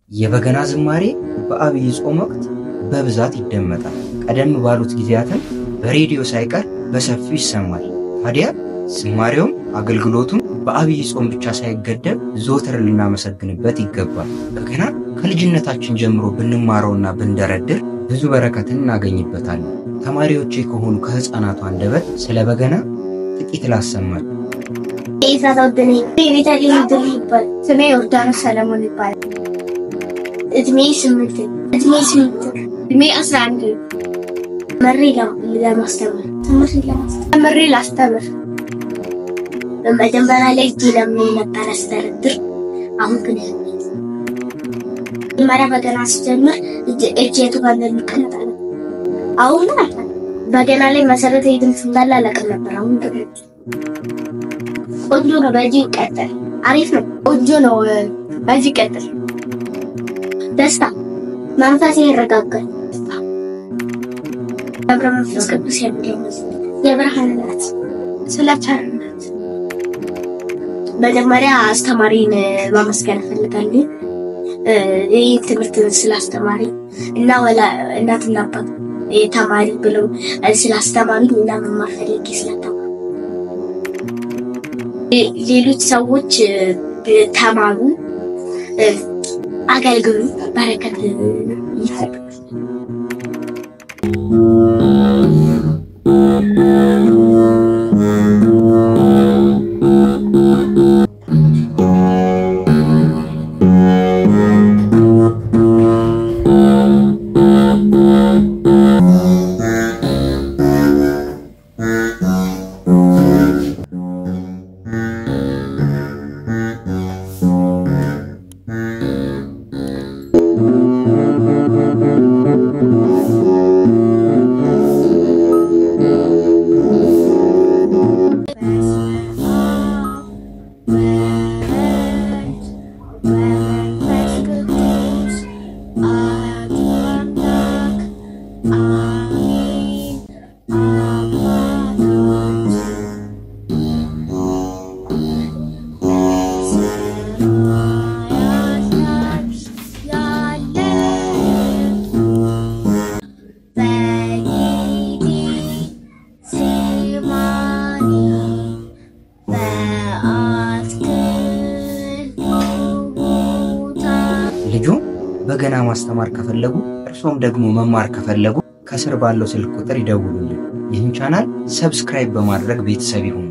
የበገና ዝማሬ በአብይ ጾም ወቅት በብዛት ይደመጣል። ቀደም ባሉት ጊዜያትም በሬዲዮ ሳይቀር በሰፊው ይሰማል። ታዲያ ዝማሬውም አገልግሎቱም በአብይ ጾም ብቻ ሳይገደብ ዘወትር ልናመሰግንበት ይገባል። በገና ከልጅነታችን ጀምሮ ብንማረውና ብንደረድር ብዙ በረከትን እናገኝበታለን። ተማሪዎቼ ከሆኑ ከህፃናቱ አንደበት ስለ በገና ጥቂት ላሰማል። ኢሳታውደኔ ቤታሊ ይባል ስሜ ዮርዳኖስ ሰለሞን ይባላል። እድሜ 8 እድሜ 11 ተመሪ ላስተምር በመጀመሪያ ላይ ለምን ነበር አስተዳድር አሁን ግን መጀመሪያ በገና ሲጀምር እጄቱ ጋር እንደሚቀመጣል አሁን በገና ላይ መሰረታዊ ድምፅ እንዳለ አላውቅም ነበር። አሁን ግን ቆንጆ ነው። በዚህ ቀጥል። አሪፍ ነው። ቆንጆ ነው። በዚህ ቀጥል። ደስታ መንፈሴ ይረጋጋል። ገብረ መንፈስ ቅዱስ የሚገኝበት የብርሃን እናት ስለ ቸርነት መጀመሪያ አስተማሪን ማመስገን እፈልጋለሁ። ይህ ትምህርት ስላስተማሪ እና እናትና አባት ተማሪ ብለው ስላስተማሪ እና መማር ፈልጌ ስለተማሩ ሌሎች ሰዎች ተማሩ፣ አገልግሉ፣ በረከት ይፈጥሩ። ልጆ በገና ማስተማር ከፈለጉ እርሶም ደግሞ መማር ከፈለጉ ከስር ባለው ስልክ ቁጥር ይደውሉልን። ይህን ቻናል ሰብስክራይብ በማድረግ ቤተሰብ ይሁኑ።